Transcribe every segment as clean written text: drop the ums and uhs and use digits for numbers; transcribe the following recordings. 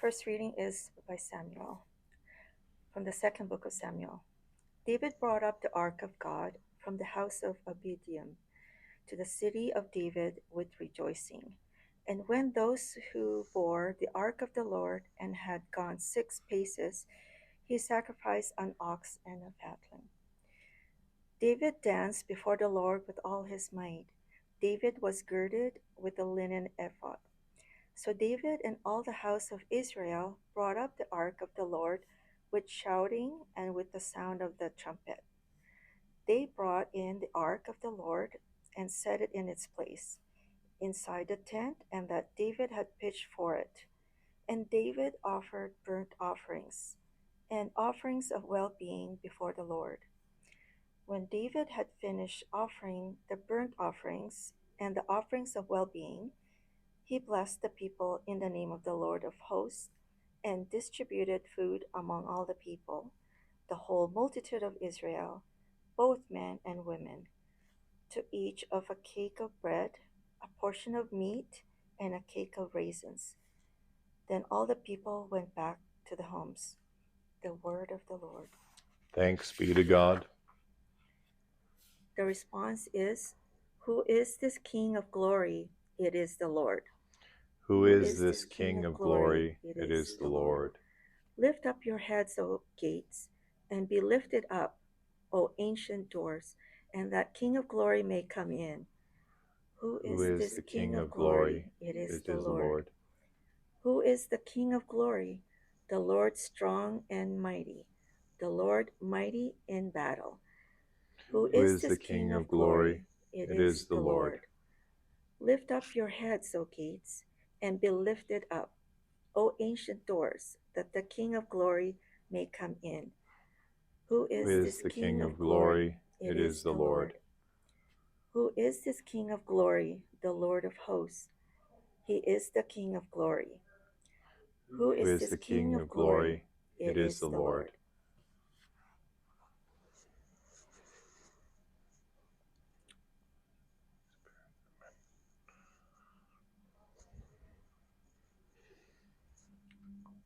First reading is by Samuel, from the second book of Samuel. David brought up the ark of God from the house of Obediah to the city of David with rejoicing. And when those who bore the ark of the Lord and had gone 6 paces, he sacrificed an ox and a fatling. David danced before the Lord with all his might. David was girded with a linen ephod. So David and all the house of Israel brought up the ark of the Lord with shouting and with the sound of the trumpet. They brought in the ark of the Lord and set it in its place, inside the tent and that David had pitched for it. And David offered burnt offerings and offerings of well being before the Lord. When David had finished offering the burnt offerings and the offerings of well being, he blessed the people in the name of the Lord of hosts and distributed food among all the people, the whole multitude of Israel, both men and women, to each of a cake of bread, a portion of meat, and a cake of raisins. Then all the people went back to the homes. The word of the Lord. Thanks be to God. The response is, "Who is this King of glory? It is the Lord." Who is this King of glory? It is the Lord. Lift up your heads, O gates, and be lifted up, O ancient doors, and that King of glory may come in. Who Who is is this the King King of of glory? glory? It is It the is the Lord. Lord. Who is the King of glory? The Lord strong and mighty, the Lord mighty in battle. Who Who is is the this King King of of glory? glory? It It is is the the Lord. Lord. Lift up your heads, O gates, and be lifted up, O ancient doors, that the King of glory may come in. Who Who is is this the King King of of glory? glory? It It is is the the Lord. Lord. Who is this King of glory? The Lord of hosts. He is the King of glory. Who Who is is this the King King of of glory? glory? It It is is the the Lord. Lord.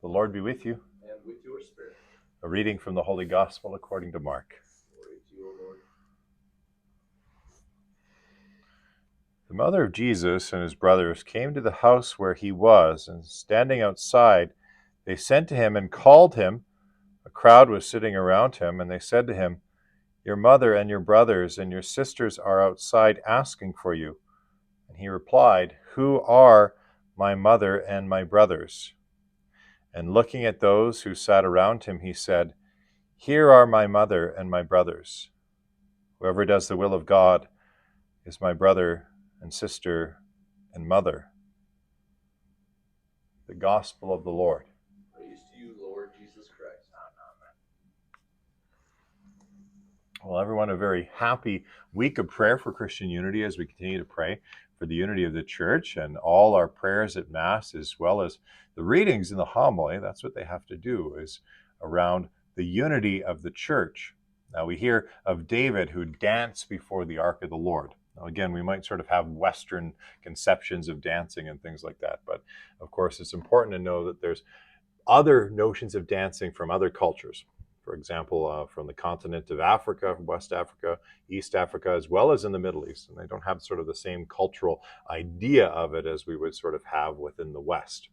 The Lord be with you. And with your spirit. A reading from the Holy Gospel according to Mark. Glory to you, O Lord. The mother of Jesus and his brothers came to the house where he was, and standing outside, they sent to him and called him. A crowd was sitting around him, and they said to him, "Your mother and your brothers and your sisters are outside asking for you." And he replied, "Who are my mother and my brothers?" And looking at those who sat around him, he said, "Here are my mother and my brothers. Whoever does the will of God is my brother and sister and mother." The Gospel of the Lord. Praise to you, Lord Jesus Christ. Well, everyone, a very happy week of prayer for Christian unity as we continue to pray for the unity of the church, and all our prayers at Mass, as well as the readings in the homily. That's what they have to do, is around the unity of the church. Now, we hear of David who danced before the ark of the Lord. Now, again, we might sort of have Western conceptions of dancing and things like that, but of course, it's important to know that there's other notions of dancing from other cultures. For example, from the continent of Africa, West Africa, East Africa, as well as in the Middle East. And they don't have sort of the same cultural idea of it as we would sort of have within the West.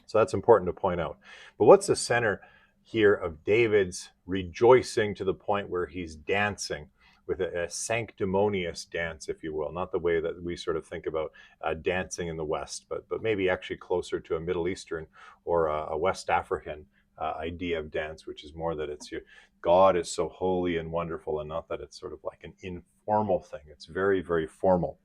So that's important to point out. But what's the center here of David's rejoicing to the point where he's dancing with a sanctimonious dance, if you will, not the way that we sort of think about dancing in the West, but maybe actually closer to a Middle Eastern or a West African idea of dance, which is more that it's God is so holy and wonderful, and not that it's sort of like an informal thing. It's very, very formal.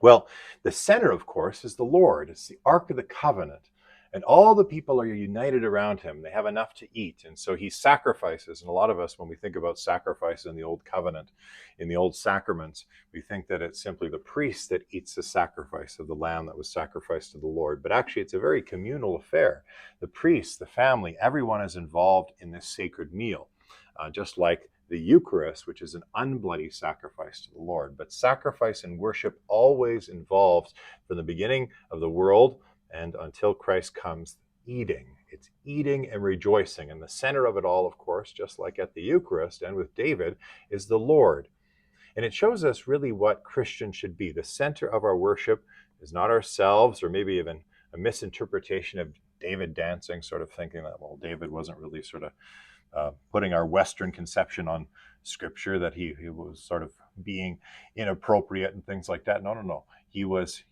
Well, the center, of course, is the Lord. It's the Ark of the Covenant. And all the people are united around him. They have enough to eat. And so he sacrifices. And a lot of us, when we think about sacrifice in the Old Covenant, in the Old Sacraments, we think that it's simply the priest that eats the sacrifice of the lamb that was sacrificed to the Lord. But actually, it's a very communal affair. The priest, the family, everyone is involved in this sacred meal. Just like the Eucharist, which is an unbloody sacrifice to the Lord. But sacrifice and worship always involves, from the beginning of the world and until Christ comes, eating. It's eating and rejoicing. And the center of it all, of course, just like at the Eucharist and with David, is the Lord. And it shows us really what Christians should be. The center of our worship is not ourselves, or maybe even a misinterpretation of David dancing, sort of thinking that, well, David wasn't really sort of putting our Western conception on Scripture, that he was sort of being inappropriate and things like that. No. He was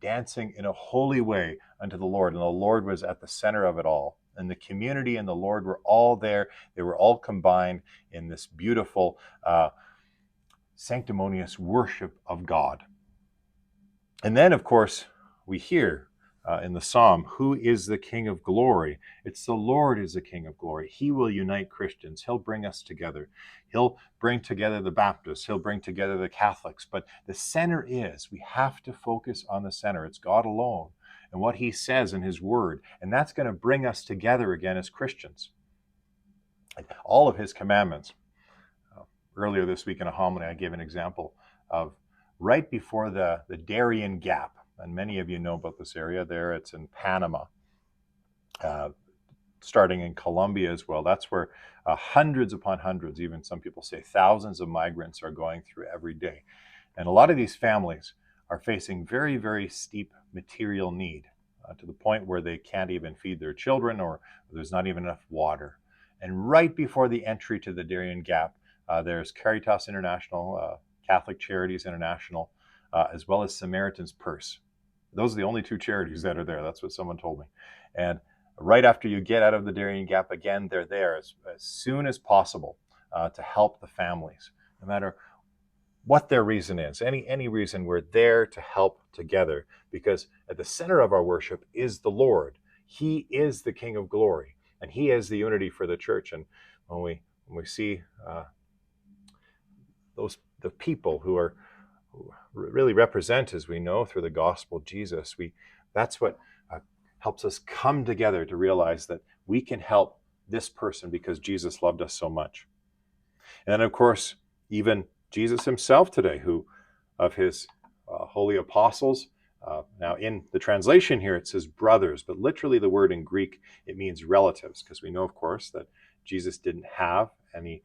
dancing in a holy way unto the Lord, and the Lord was at the center of it all. And the community and the Lord were all there. They were all combined in this beautiful, sanctimonious worship of God. And then, of course, we hear in the psalm, who is the King of glory? It's the Lord is the King of glory. He will unite Christians. He'll bring us together. He'll bring together the Baptists. He'll bring together the Catholics. But the center is, we have to focus on the center. It's God alone and what he says in his word. And that's going to bring us together again as Christians. All of his commandments. Earlier this week in a homily, I gave an example of right before the Darien Gap. And many of you know about this area there. It's in Panama, starting in Colombia as well. That's where hundreds upon hundreds, even some people say thousands of migrants are going through every day. And a lot of these families are facing very, very steep material need to the point where they can't even feed their children, or there's not even enough water. And right before the entry to the Darien Gap, there's Caritas International, Catholic Charities International, as well as Samaritan's Purse. Those are the only two charities that are there. That's what someone told me. And right after you get out of the Darien Gap, again, they're there as soon as possible to help the families, no matter what their reason is. Any reason, we're there to help together, because at the center of our worship is the Lord. He is the King of glory, and he is the unity for the church. And when we see the people who really represent, as we know through the gospel, Jesus, that's what helps us come together to realize that we can help this person because Jesus loved us so much. And then, of course, even Jesus himself today, who of his holy apostles, now in the translation here it says brothers, but literally the word in Greek, it means relatives, because we know, of course, that Jesus didn't have any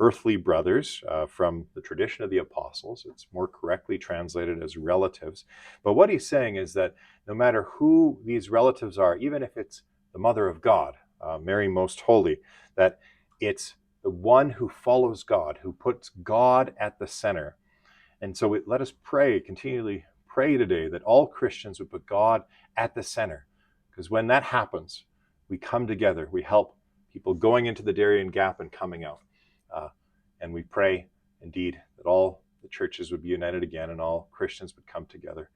earthly brothers from the tradition of the apostles. It's more correctly translated as relatives. But what he's saying is that no matter who these relatives are, even if it's the Mother of God, Mary Most Holy, that it's the one who follows God, who puts God at the center. And so let us continually pray today that all Christians would put God at the center. Because when that happens, we come together, we help people going into the Darien Gap and coming out. And we pray, indeed, that all the churches would be united again and all Christians would come together.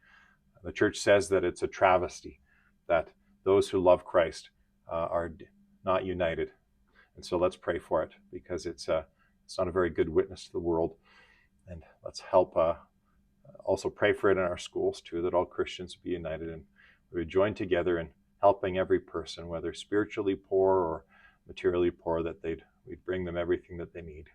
The church says that it's a travesty that those who love Christ are not united. And so let's pray for it, because it's not a very good witness to the world. And let's help also pray for it in our schools too, that all Christians be united and we would join together in helping every person, whether spiritually poor or materially poor, that we'd bring them everything that they need.